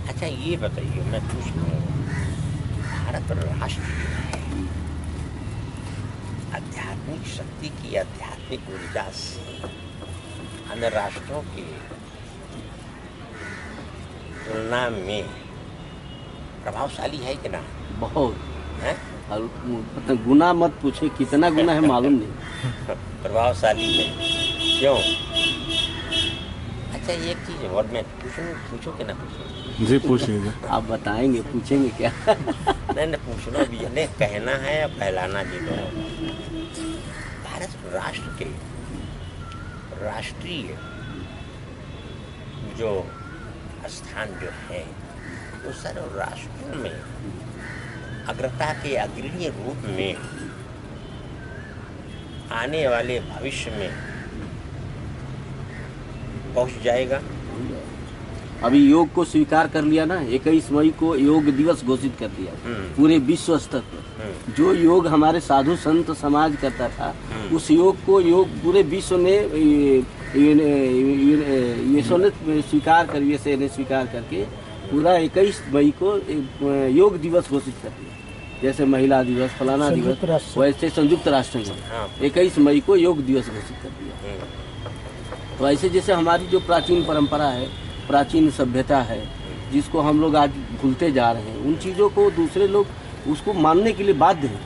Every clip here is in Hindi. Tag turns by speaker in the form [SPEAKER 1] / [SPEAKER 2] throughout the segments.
[SPEAKER 1] अच्छा ये बताइए, मैं पूछ रहा हूँ, भारत राष्ट्र जो है आध्यात्मिक शक्ति की, आध्यात्मिक ऊर्जा से अन्य राष्ट्रों की तुलना में प्रभावशाली है कि ना?
[SPEAKER 2] बहुत
[SPEAKER 1] है
[SPEAKER 2] मतलब गुना मत पूछे, कितना गुना है मालूम नहीं।
[SPEAKER 1] प्रभावशाली है। क्यों? अच्छा एक चीज और मैं पूछूं कि ना पूछूं?
[SPEAKER 3] जी पूछ लीजिए।
[SPEAKER 2] आप बताएंगे, पूछेंगे क्या?
[SPEAKER 1] नहीं पूछना भी है, नहीं कहना है या कहलाना भी तो है। भारत राष्ट्र के राष्ट्रीय जो स्थान जो है वो सर्व राष्ट्रों में अग्रता के अग्रणी रूप में आने वाले भविष्य में पहुंच जाएगा।
[SPEAKER 2] अभी योग को स्वीकार कर लिया ना, 21 मई को योग दिवस घोषित कर दिया पूरे विश्व स्तर पर। जो योग हमारे साधु संत समाज करता था, उस योग को पूरे विश्व ने स्वीकार करके पूरा 21 मई को योग दिवस घोषित कर दिया। जैसे महिला दिवस, फलाना दिवस, वैसे संयुक्त राष्ट्र ने 21 मई को योग दिवस घोषित कर दिया। तो ऐसे जैसे हमारी जो प्राचीन परंपरा है, प्राचीन सभ्यता है, जिसको हम लोग आज भूलते जा रहे हैं, उन चीज़ों को दूसरे लोग उसको मानने के लिए बाध्य हैं।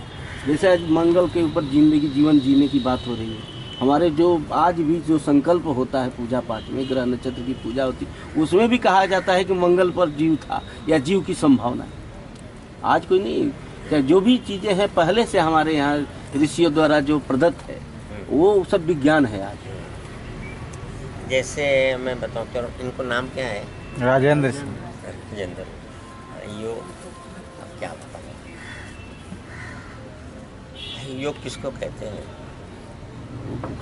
[SPEAKER 2] जैसे आज मंगल के ऊपर जीवन जीने की बात हो रही है। हमारे जो आज भी जो संकल्प होता है पूजा पाठ में, ग्रह नक्षत्र की पूजा होती है, उसमें भी कहा जाता है कि मंगल पर जीव था या जीव की संभावना है। आज कोई नहीं, जो भी चीज़ें हैं पहले से हमारे यहाँ ऋषियों द्वारा जो प्रदत्त है वो सब विज्ञान है आज।
[SPEAKER 1] जैसे मैं बताऊँ तो इनको नाम क्या है?
[SPEAKER 3] राजेंद्र सिंह।
[SPEAKER 1] राजेंद्र। योग अब क्या बताऊँ, योग किसको कहते हैं?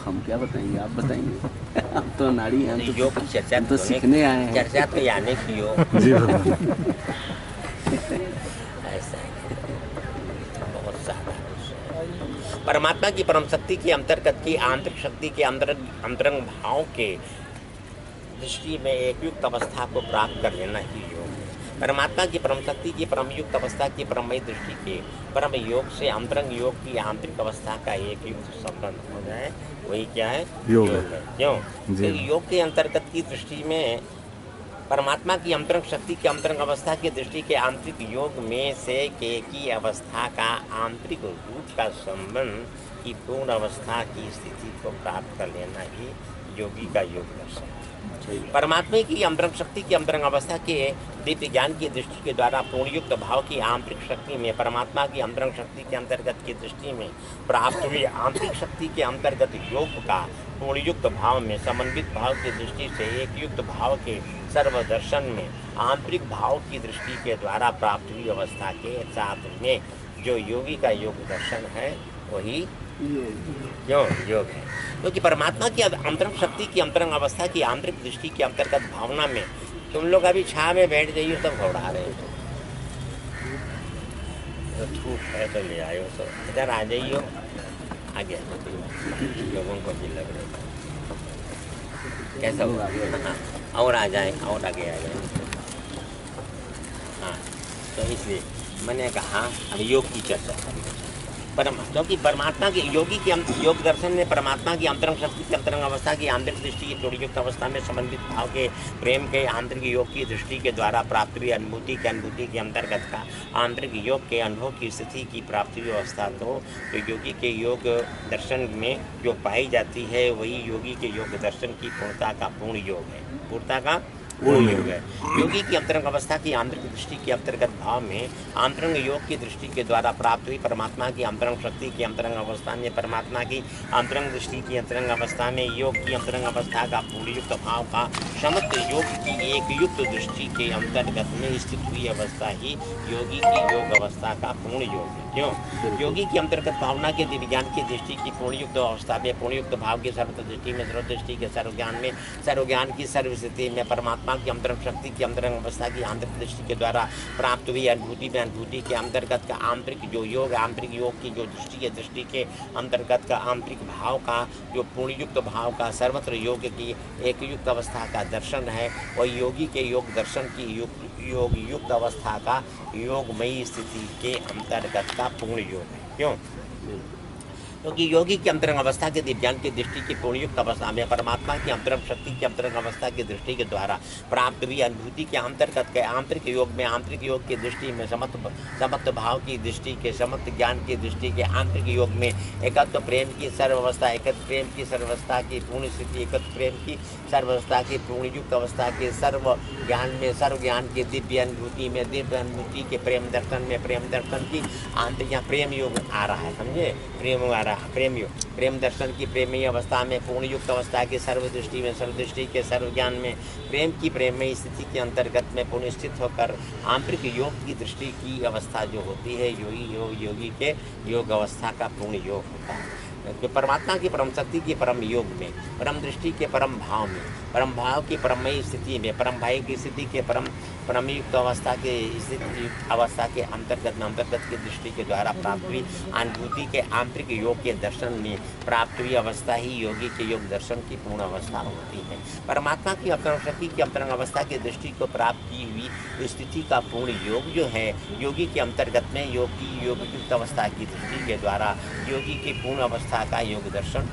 [SPEAKER 2] हम क्या बताएंगे, आप बताएंगे। हम तो नाड़ी हैं, तो
[SPEAKER 1] योग की चर्चा
[SPEAKER 2] तो सीखने आए हैं।
[SPEAKER 1] चर्चा तो यानी की योग
[SPEAKER 3] जी
[SPEAKER 1] ऐसा है, बहुत सारा परमात्मा की परम शक्ति के अंतर्गत की आंतरिक शक्ति के अंतरंग भाव के दृष्टि में एक युक्त अवस्था को प्राप्त कर लेना ही योग है। परमात्मा की परम शक्ति की परम युक्त अवस्था की परममय दृष्टि के परम योग से अंतरंग योग की आंतरिक अवस्था का एक युक्त संबंध हो जाए, वही क्या है? योग है। क्यों? तो योग के अंतर्गत की दृष्टि में परमात्मा की अंतरंग शक्ति की अंतरंग अवस्था की दृष्टि के आंतरिक योग में से की अवस्था का आंतरिक रूप का संबंध की पूर्ण अवस्था की स्थिति को प्राप्त कर लेना ही योगी का योग दर्शन है। परमात्मा की अंतरंग शक्ति की अंतरंग अवस्था के दिव्य ज्ञान की दृष्टि के द्वारा पूर्णयुक्त भाव की आंतरिक शक्ति में परमात्मा की अंतरंग शक्ति के अंतर्गत की दृष्टि में प्राप्त हुई आंतरिक शक्ति के अंतर्गत योग का पूर्णयुक्त भाव में समन्वित भाव की दृष्टि से एक युक्त भाव के सर्वदर्शन में आंतरिक भाव की दृष्टि के द्वारा प्राप्त हुई अवस्था के साथ में जो योगी का योग दर्शन है वही क्यों योग है। क्योंकि परमात्मा की अंतरंग शक्ति की अंतरंग अवस्था की आंतरिक दृष्टि के अंतर्गत भावना में तुम लोग अभी छाव में बैठ जाइए तब घबरा रहे हो, तो धूप है तो ले आयो, तो इधर आ जाइयो, आगे लोगों को भी लग रहा है कैसा होगा। हाँ और आ जाए और आगे आ जाए। हाँ तो इसलिए मैंने कहा अब योग की चर्चा करें। क्योंकि परमात्मा के योगी के योग दर्शन में परमात्मा की अंतरंग शक्ति की अंतरंग अवस्था की आंतरिक दृष्टि की पूर्णयुक्त अवस्था में समन्वित भाव के प्रेम के आंतरिक योग की दृष्टि के द्वारा प्राप्त हुई अनुभूति के अंतर्गत का आंतरिक योग के अनुभव की स्थिति की प्राप्ति अवस्था तो योगी के योग दर्शन में जो पाई जाती है वही योगी के योग दर्शन की पूर्णता का पूर्ण योग है। पूर्णता का पूर्ण योग है। योगी की अंतरंग अवस्था की आंतरिक दृष्टि के अंतर्गत भाव में आंतरंग योग की दृष्टि के द्वारा प्राप्त हुई परमात्मा की अंतरंग शक्ति की अंतरंग अवस्था में परमात्मा की अंतरंग दृष्टि की अंतरंग अवस्था में योग की अंतरंग अवस्था का पूर्ण युक्त भाव का समस्त योग की एक युक्त दृष्टि के अंतर्गत में स्थित हुई अवस्था ही योगी की योग अवस्था का पूर्ण योग है। क्यों? योगी की अंतर्गत भावना के दिव्य ज्ञान की दृष्टि की पूर्णयुक्त अवस्था में, पूर्णयुक्त भाव की सर्व दृष्टि में, सर्वदृष्टि के सर्व ज्ञान में, सर्व ज्ञान की सर्व स्थिति में, परमात्मा की अंतरंग शक्ति की अंतरंग अवस्था की आंतरिक दृष्टि के द्वारा प्राप्त हुई अनुभूति में, अनुभूति के अंतर्गत का आंतरिक जो योग, आंतरिक योग की जो दृष्टि है, दृष्टि के अंतर्गत का आंतरिक भाव का जो पूर्णयुक्त भाव का सर्वत्र योग की एक युक्त अवस्था का दर्शन है, वह योगी के योग दर्शन की योग युक्त अवस्था का योगमयी स्थिति के अंतर्गत का पूर्ण योग है। क्यों? क्योंकि योगी की अंतरंग अवस्था के दिव्यान की दृष्टि की पूर्णयुक्त अवस्था में परमात्मा की अंतरंग शक्ति की अंतरंग अवस्था की दृष्टि के द्वारा प्राप्त हुई अनुभूति के अंतर्गत के आंतरिक योग में, आंतरिक योग की दृष्टि में, समत्व भाव की दृष्टि के, समत्व ज्ञान की दृष्टि के आंतरिक योग में एकत्व प्रेम की सर्वावस्था, एकत्व प्रेम की सर्वावस्था की पूर्ण स्थिति, एकत्व प्रेम की सर्वावस्था की पूर्णयुक्त अवस्था के सर्व ज्ञान में, सर्व ज्ञान की दिव्य अनुभूति में, दिव्य अनुभूति के प्रेम दर्शन में, प्रेम दर्शन की आंतरिक यहाँ प्रेम योग आ रहा है, समझे? प्रेम आ रहा है, प्रेम योग, प्रेम दर्शन की प्रेमयी अवस्था में, पूर्णयुक्त अवस्था की सर्वदृष्टि में, सर्वदृष्टि के सर्व ज्ञान में, प्रेम की प्रेमयी स्थिति के अंतर्गत में पुनः स्थित होकर आंतरिक योग की दृष्टि की अवस्था जो होती है, योगी के योग अवस्था का पूर्ण योग होता है। जो परमात्मा की परम शक्ति की परम योग में, परम दृष्टि के परम भाव में, परम भाव की परमयी स्थिति में, परम भाव की स्थिति के परमयुक्त अवस्था के स्थिति अवस्था के अंतर्गत की दृष्टि के द्वारा प्राप्त हुई अनुभूति के आंतरिक योग के दर्शन में प्राप्त हुई अवस्था ही योगी के योग दर्शन की पूर्ण अवस्था होती है। परमात्मा की अंतरंग शक्ति की अंतरंग अवस्था की दृष्टि को प्राप्त की हुई स्थिति का पूर्ण योग जो है, योगी के अंतर्गत में योगयुक्त अवस्था की दृष्टि के द्वारा योगी की पूर्ण अवस्था का योग दर्शन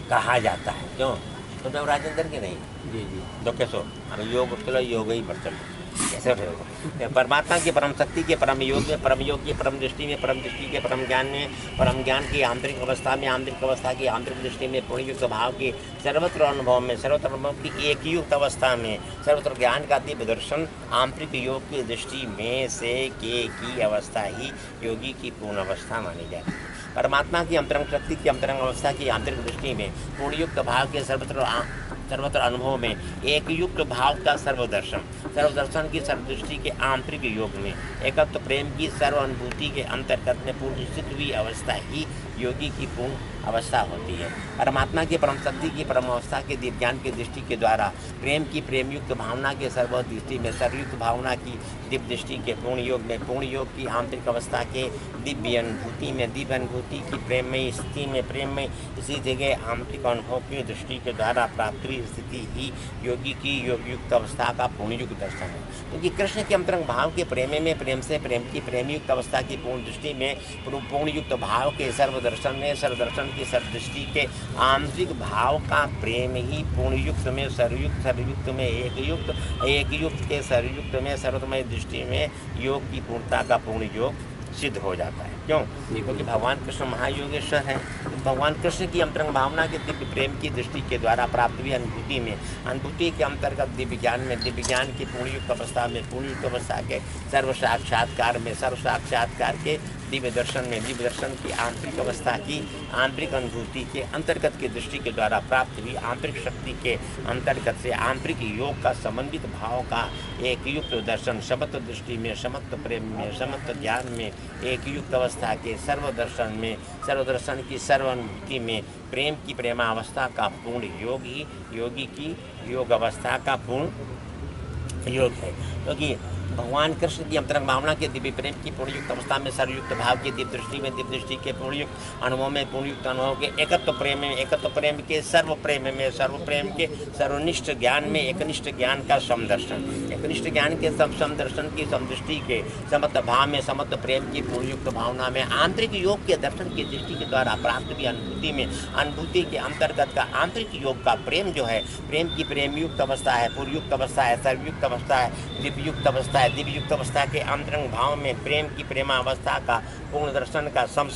[SPEAKER 1] कहा जाता है। क्यों? तो जब राजेंद्र की नहीं
[SPEAKER 2] जी जी
[SPEAKER 1] तो कैसो अब योग चलो योग ही बढ़ चलो कैसे होगा? परमात्मा की परम शक्ति के परम योग में, परम योग की परम दृष्टि में, परम दृष्टि के परम ज्ञान में, परम ज्ञान की आंतरिक अवस्था में, आंतरिक अवस्था की आंतरिक दृष्टि में, पूर्णयुक्त भाव की सर्वत्र अनुभव में, सर्वत्र अनुभव की एक युक्त अवस्था में, सर्वत्र ज्ञान का दिव्य दर्शन आंतरिक योग की दृष्टि में से की अवस्था ही योगी की पूर्ण अवस्था मानी जाती है। परमात्मा की अंतरंग शक्ति की अंतरंग अवस्था की आंतरिक दृष्टि में, पूर्णयुक्त भाव के सर्वत्र अनुभव में, एक युक्त भाव का सर्वदर्शन की सर्वदृष्टि के आंतरिक योग में, एकत्व प्रेम की सर्व अनुभूति के अंतर्गत में पूर्ण स्थित हुई अवस्था ही योगी की पूर्ण अवस्था होती है। परमात्मा की परम शक्ति की परम अवस्था के दिव्यान की दृष्टि के द्वारा प्रेम की प्रेमयुक्त भावना के सर्वदृष्टि में, सर्वयुक्त भावना की दिव्य दृष्टि के पूर्ण योग में, पूर्ण योग की आंतरिक अवस्था के दिव्य अनुभूति में, दिव्य अनुभूति की प्रेममयी स्थिति में, प्रेममय इसी जगह आंतरिक अनुभव की दृष्टि के द्वारा प्राप्त हुई स्थिति ही योगी की योगयुक्त अवस्था का पूर्णयुक्त दर्शन है। क्योंकि कृष्ण के अंतरंग भाव के प्रेम में, प्रेम से प्रेम की प्रेमयुक्त अवस्था की पूर्ण दृष्टि में, पूर्णयुक्त भाव के सर्वदर्शन में, सर्वदर्शन की सर्वदृष्टि के आंतरिक भाव का प्रेम ही पूर्णयुक्त में, सर्वयुक्त में, एक युक्त के सर्वयुक्त में, सर्वमय दृष्टि में योग की पूर्णता का पूर्ण योग सिद्ध हो जाता है। क्यों? क्योंकि भगवान कृष्ण महायोगेश्वर है। भगवान कृष्ण की अंतरंग भावना के दिव्य प्रेम की दृष्टि के द्वारा प्राप्त हुई अनुभूति में, अनुभूति के अंतर्गत दिव्य ज्ञान में, दिव्य ज्ञान की पूर्णयुक्त अवस्था में, पूर्णयुक्त अवस्था के सर्व साक्षात्कार में, सर्व साक्षात्कार के दिव्य दर्शन में, दिव्य दर्शन की आंतरिक अवस्था की आंतरिक अनुभूति के अंतर्गत की दृष्टि के द्वारा प्राप्त हुई आंतरिक शक्ति के अंतर्गत से आंतरिक योग का समन्वित भाव का एक युक्त दर्शन, समत्व दृष्टि में, समत्व प्रेम में, समत्व ज्ञान में, एक युक्त अवस्था के सर्वदर्शन में, सर्वदर्शन की सर्वानुभूति में, प्रेम की प्रेमावस्था का पूर्ण योग ही योगी की योग अवस्था का पूर्ण योग है। क्योंकि भगवान कृष्ण की अंतरंग भावना के दिव्य प्रेम की पूर्णयुक्त अवस्था में, सर्वयुक्त भाव की दिव्य दृष्टि में, दिव्य दृष्टि के पूर्णयुक्त अनुभव में, पूर्णयुक्त अनुभव के एकत्व प्रेम में, एकत्व प्रेम के सर्व प्रेम में, सर्व प्रेम के सर्वनिष्ठ ज्ञान में, एकनिष्ठ ज्ञान का समदर्शन, एकनिष्ठ ज्ञान के समदर्शन की समदृष्टि के समत्व भाव में, समत्व प्रेम की पूर्णयुक्त भावना में, आंतरिक योग के दर्शन की दृष्टि के द्वारा प्राप्त हुई अनुभूति में, अनुभूति के अंतर्गत का आंतरिक योग का प्रेम जो है, प्रेम की प्रेमयुक्त अवस्था है, पूर्णयुक्त अवस्था है, सर्वयुक्त अवस्था है, दिव्ययुक्त अवस्था है, दिव्ययुक्त अवस्था के अंतरंग भाव में प्रेम की प्रेमावस्था का पूर्ण दर्शन का सम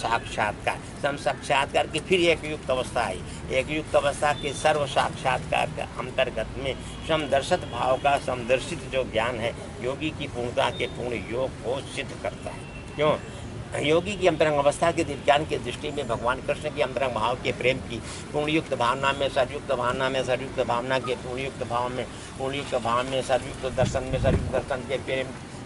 [SPEAKER 1] साक्षात्कार की फिर एक युक्त अवस्था है। एक युक्त अवस्था के सर्व साक्षात्कार के अंतर्गत में समदर्शित भाव का समदर्शित जो ज्ञान है योगी की पूर्णता के पूर्ण योग को सिद्ध करता है। क्यों? योगी की अंतरंग अवस्था के दिव्यान की दृष्टि में भगवान कृष्ण की अंतरंग भाव के प्रेम की पूर्णयुक्त भावना में, सर्वयुक्त भावना में, सर्वयुक्त भावना के पूर्णयुक्त भाव में, पूर्णयुक्त भाव में, सर्वयुक्त दर्शन में, सर्वयुक्त दर्शन के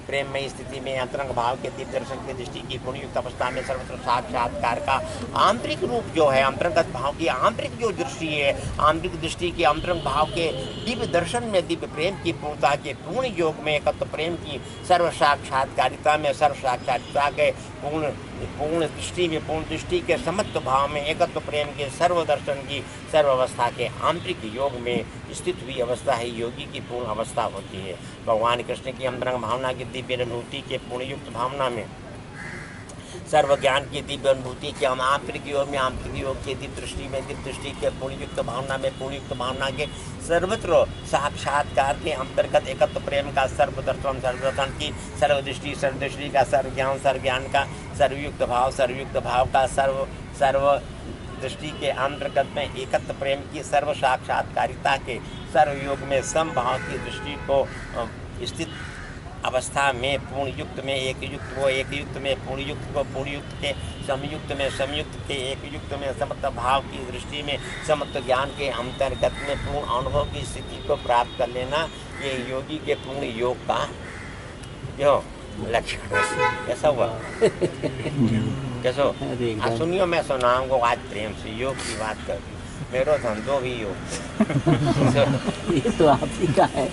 [SPEAKER 1] प्रेममयी स्थिति में अंतरंग भाव के दिव्य दर्शन की दृष्टि की पुण्ययुक्त अवस्था में सर्वत्र साक्षात्कार का आंतरिक रूप जो है, अंतरंगत भाव की आंतरिक जो दृष्टि है, आंतरिक दृष्टि के अंतरंग भाव के दिव्य दर्शन में, दिव्य प्रेम की पूर्णता के पूर्ण योग में, एकत्व प्रेम की सर्व साक्षात्कारिता में, सर्व साक्षात्कार के पूर्ण दृष्टि में, पूर्ण दृष्टि के समत्व भाव में, एकत्व प्रेम के सर्व दर्शन की सर्व अवस्था के आंतरिक योग में स्थित हुई अवस्था ही योगी की पूर्ण अवस्था होती है। भगवान कृष्ण की अंतरंग भावना की दिव्य अनुभूति के पूर्णयुक्त भावना में, सर्व ज्ञान की दिव्य अनुभूति के आंतरिक योग में, आंतरिक योग की दिव्य दृष्टि में, दिव्य दृष्टि के पूर्णयुक्त भावना में, पूर्णयुक्त भावना के सर्वत्र साक्षात्कार के अंतर्गत एकत्व प्रेम का सर्वदर्शन, सर्वदर्शन की सर्वदृष्टि, सर्वदृष्टि का सर्वज्ञान का सर्वयुक्त भाव का सर्व दृष्टि के अंतर्गत में, एकत्व प्रेम की सर्व साक्षात्कारिता के सर्वयोग में, समभाव की दृष्टि को स्थित अवस्था में, पूर्ण युक्त में एक युक्त को, एक युक्त में पूर्ण युक्त को, पूर्ण युक्त के समयुक्त में, समयुक्त के एक युक्त में, समत्व भाव की दृष्टि में, समत्व ज्ञान के अंतर्गत में पूर्ण अनुभव की स्थिति को प्राप्त कर लेना, ये योगी के पूर्ण योग का जो लक्षण है। कैसा हुआ? कैसो? सुनियो, मैं सुनाऊंगा आज प्रेम से योग की बात कर, मेरो धंधो भी योग।
[SPEAKER 2] ये तो आप ही का है,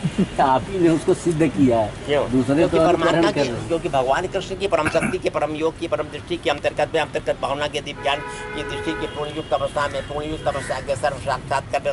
[SPEAKER 2] आप ही ने उसको सिद्ध किया है।
[SPEAKER 1] क्यों?
[SPEAKER 2] दूसरे तो
[SPEAKER 1] परमात्मा की, क्योंकि भगवान कृष्ण की परम शक्ति के परम योग की परम दृष्टि के अंतर्गत में, अंतर्गत भावना के दिव्य ज्ञान की दृष्टि की पूर्णयुक्त अवस्था में, पूर्णयुक्त अवस्था के सर्व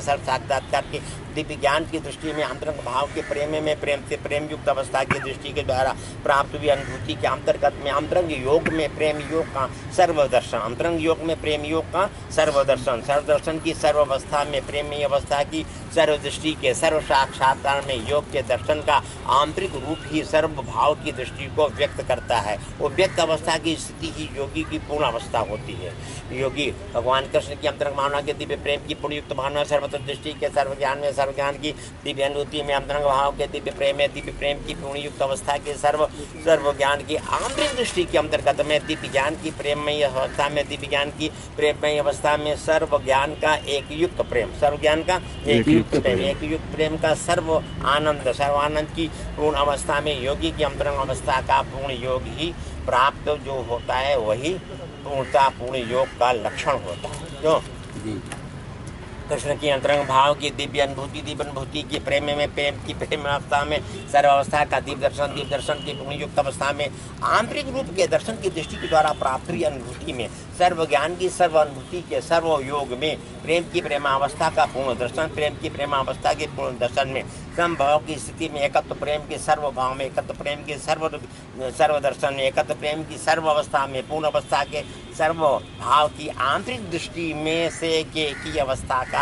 [SPEAKER 1] साक्षात्कार के दिव्य ज्ञान की दृष्टि में, अंतरंग भाव के प्रेम में, प्रेम से प्रेम युक्त अवस्था की दृष्टि के द्वारा प्राप्त हुई अनुभूति के अंतर्गत में, अंतरंग योग में प्रेम योग का सर्वदर्शन, अंतरंग योग में प्रेम योग का सर्वदर्शन, सर्वदर्शन की सर्व अवस्था में, प्रेमी अवस्था की सर्व दृष्टि के सर्व साक्षात्कार में योग के दर्शन का आंतरिक रूप ही सर्व भाव की दृष्टि को व्यक्त करता है। वो व्यक्त अवस्था की स्थिति ही योगी की पूर्ण अवस्था होती है। योगी भगवान कृष्ण की अंतरंग भावना के दिव्य प्रेम की पूर्णयुक्त भावना, सर्वत्र दृष्टि के सर्व ज्ञान में, सर्व ज्ञान की दिव्य अनुभूति में, अंतरंग भाव के दिव्य प्रेम में, दिव्य प्रेम की पूर्णयुक्त अवस्था के सर्व ज्ञान की आंतरिक दृष्टि के अंतर्गत में, दिव्य ज्ञान की प्रेममयी अवस्था में, दिव्य ज्ञान की प्रेममयी अवस्था में, सर्व ज्ञान का एक युक्त प्रेम, सर्व ज्ञान का एक युक्त प्रेम का सर्व आनंद की पूर्ण अवस्था में योगी की अंतरंग अवस्था का पूर्ण योग ही प्राप्त जो होता है, वही पूर्णता पूर्ण योग का लक्षण होता है। जो कृष्ण की अंतरंग भाव की दिव्य अनुभूति की प्रेम में, प्रेम की प्रेम अवस्था में, सर्व अवस्था का दिव्य दर्शन की पूर्ण युक्त अवस्था में, आंतरिक रूप के दर्शन की दृष्टि के द्वारा प्राप्त हुई अनुभूति में, सर्व ज्ञान की सर्व अनुभूति के सर्व योग में, प्रेम की प्रेमावस्था का पूर्ण दर्शन, प्रेम की प्रेमावस्था के पूर्ण दर्शन में, समभाव की स्थिति में, एकत्व प्रेम के सर्व भाव में, एकत्व प्रेम के सर्व दर्शन में, एकत्व प्रेम की सर्व अवस्था में, पूर्ण अवस्था के सर्व भाव की आंतरिक दृष्टि में से की अवस्था का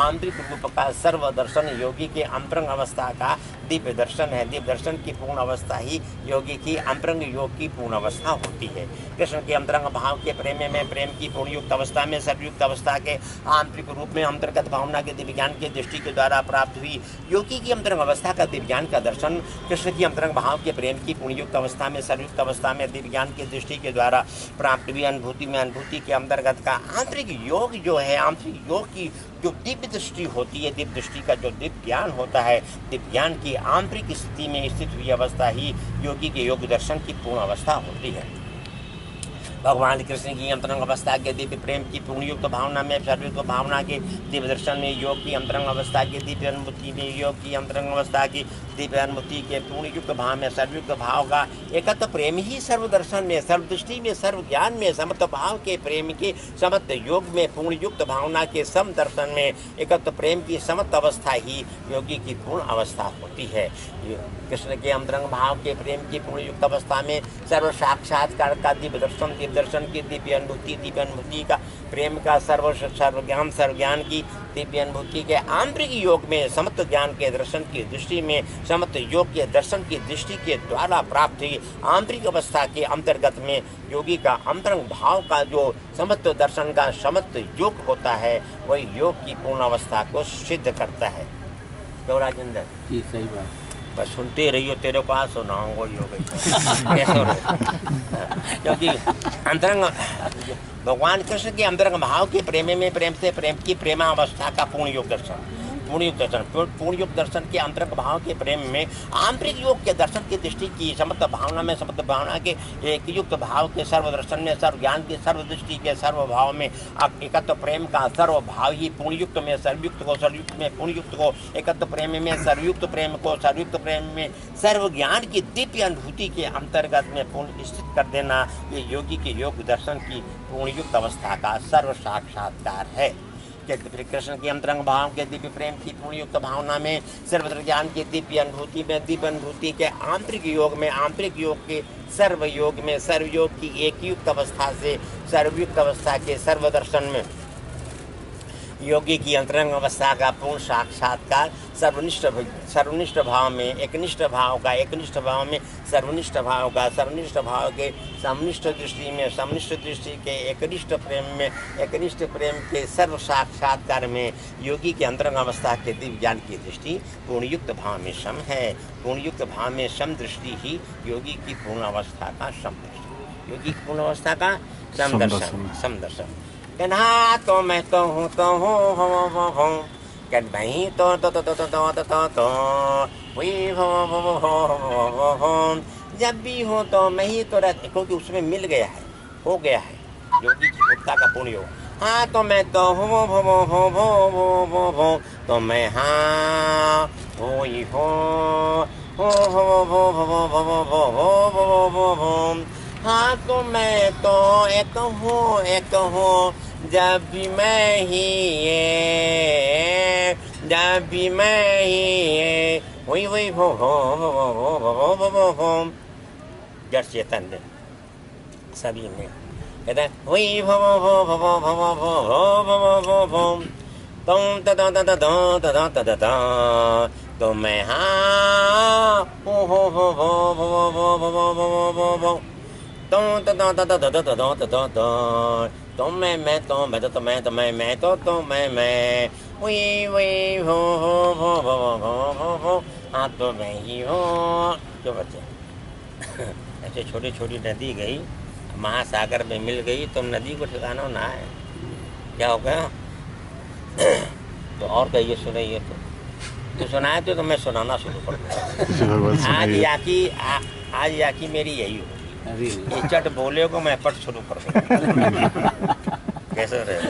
[SPEAKER 1] आंतरिक रूप का सर्व दर्शन योगी के अंतरंग अवस्था का दिव्य दर्शन है। दिव्य दर्शन की पूर्ण अवस्था ही योगी की अंतरंग योग की पूर्ण अवस्था होती है। कृष्ण के अंतरंग भाव के प्रेम में, प्रेम की पूर्णयुक्त अवस्था में, सर्वयुक्त अवस्था के आंतरिक रूप में, अंतर्गत भावना के दिव्य ज्ञान की दृष्टि के द्वारा प्राप्त हुई योगी की अंतरंग अवस्था का दिव्य ज्ञान का दर्शन, कृष्ण की अंतरंग भाव के प्रेम की पूर्णयुक्त अवस्था में, सर्वयुक्त अवस्था में दिव्य ज्ञान की दृष्टि के द्वारा प्राप्त हुई अनुभूति में, अनुभूति के अंतर्गत का आंतरिक योग जो है, आंतरिक योग की जो दिव्य दृष्टि होती है, दिव्य दृष्टि का जो दिव्य ज्ञान होता है, दिव्य ज्ञान की आंतरिक स्थिति में स्थित हुई अवस्था ही योगी के योग दर्शन की पूर्ण अवस्था होती है। भगवान कृष्ण की अंतरंग अवस्था के दिव्य प्रेम की पूर्णयुक्त भावना में, सर्वयुक्त भावना के दिव्य दर्शन में, योग की अंतरंग अवस्था की दिव्य अनुभूति में, योग की अंतरंग अवस्था की दिव्य अनुभूति के पूर्णयुक्त भाव में, सर्वयुक्त भाव का एकत्व प्रेम ही सर्व दर्शन में, सर्वदृष्टि में, सर्व ज्ञान में, समत्व भाव के प्रेम के समत्व योग में, पूर्णयुक्त भावना के सम दर्शन में, एकत्व प्रेम की समत्व अवस्था ही योगी की पूर्ण अवस्था होती है। कृष्ण के अंतरंग भाव के प्रेम की पूर्णयुक्त अवस्था में सर्व साक्षात्कार का दिव्य दर्शन की दिव्य अनुभूति का प्रेम का सर्व ज्ञान की दिव्य अनुभूति के आंतरिक योग में, समत्व ज्ञान के दर्शन की दृष्टि में, समत्व योग के दर्शन की दृष्टि के द्वारा प्राप्त हुई आंतरिक अवस्था के अंतर्गत में योगी का अंतरंग भाव का जो समत्व दर्शन का समत्व योग होता है, वही योग की पूर्ण अवस्था को सिद्ध करता है। तो राजेंद्र
[SPEAKER 2] जी सही बात,
[SPEAKER 1] बस सुनते रहियो, तेरे पास सुनाऊंगा योग क्योंकि अंतरंग भगवान कृष्ण के अंतरंग भाव के प्रेम में, प्रेम से प्रेम की प्रेमावस्था का पूर्ण योग दर्शन, पूर्ण युक्त दर्शन। पूर्ण युक्त दर्शन के अंतर्गत भाव के प्रेम में आंतरिक योग के दर्शन की दृष्टि की समस्त भावना में, समस्त भावना के एक युक्त भाव के सर्व दर्शन में, सर्व ज्ञान की सर्व दृष्टि के सर्व भाव में एकत्व प्रेम का सर्व भाव ही पूर्ण युक्त में सर्वयुक्त को, सर्वयुक्त में पूर्ण युक्त को, एकत्व प्रेम में सर्वयुक्त प्रेम को, सर्वयुक्त प्रेम में सर्व ज्ञान की दिव्य अनुभूति के अंतर्गत में पूर्ण स्थित कर देना, ये योगी के योग दर्शन की पूर्ण युक्त अवस्था का सर्व साक्षात्कार है। फिर कृष्ण के अंतरंग भाव के दिव्य प्रेम की पूर्ण युक्त भावना में, सर्वत्र ज्ञान की दिव्य अनुभूति में, दिव्य अनुभूति के आंतरिक योग में, आंतरिक योग के सर्व योग में, सर्वयोग की एक युक्त अवस्था से सर्वयुक्त अवस्था के सर्व दर्शन में योगी की अंतरंग अवस्था का पूर्ण साक्षात्कार, सर्वनिष्ठ भाव में, एकनिष्ठ भाव का, एकनिष्ठ भाव में सर्वनिष्ठ भाव का, सर्वनिष्ठ भाव के समनिष्ठ दृष्टि में, समनिष्ठ दृष्टि के एकनिष्ठ प्रेम में, एकनिष्ठ प्रेम के सर्व साक्षात्कार में योगी के अंतरंग अवस्था के दिव्य ज्ञान की दृष्टि पूर्णयुक्त भाव में सम है। पूर्णयुक्त भाव में सम दृष्टि ही योगी की पूर्ण अवस्था का समदर्शन, योगी की पूर्ण अवस्था का समदर्शन। कहना तो मैं तो हूँ कह वही तो वही हो, जब भी हो तो मैं ही तो रहता, क्योंकि उसमें मिल गया है, हो गया है योगी की मुक्ता का पूर्ण योग। हाँ तो मैं तो हूँ तो मैं हाँ हो ही हो हाँ तो मैं तो एक हूँ जब भी मैं ही ये, जब भी मैं ही ये वही वही हो जड़ चेतन में सभी में कहते हैं वही तो मैं हाँ तो मैं तो मैं तो मैं तो मैं तो मैं वही हो हाँ तो मैं ही हो। जो बच्चे ऐसे छोटी छोटी नदी गई महासागर में मिल गई, तुम नदी को ठिकाना ना है, क्या हो गया? तो और कहिए सुनाइए, तो सुनाए तो मैं सुनाना शुरू कर दूँगा। आज याकी मेरी यही होगी, ये चट बोले को मैं पट शुरू कर दूँगा। कैसे रहे?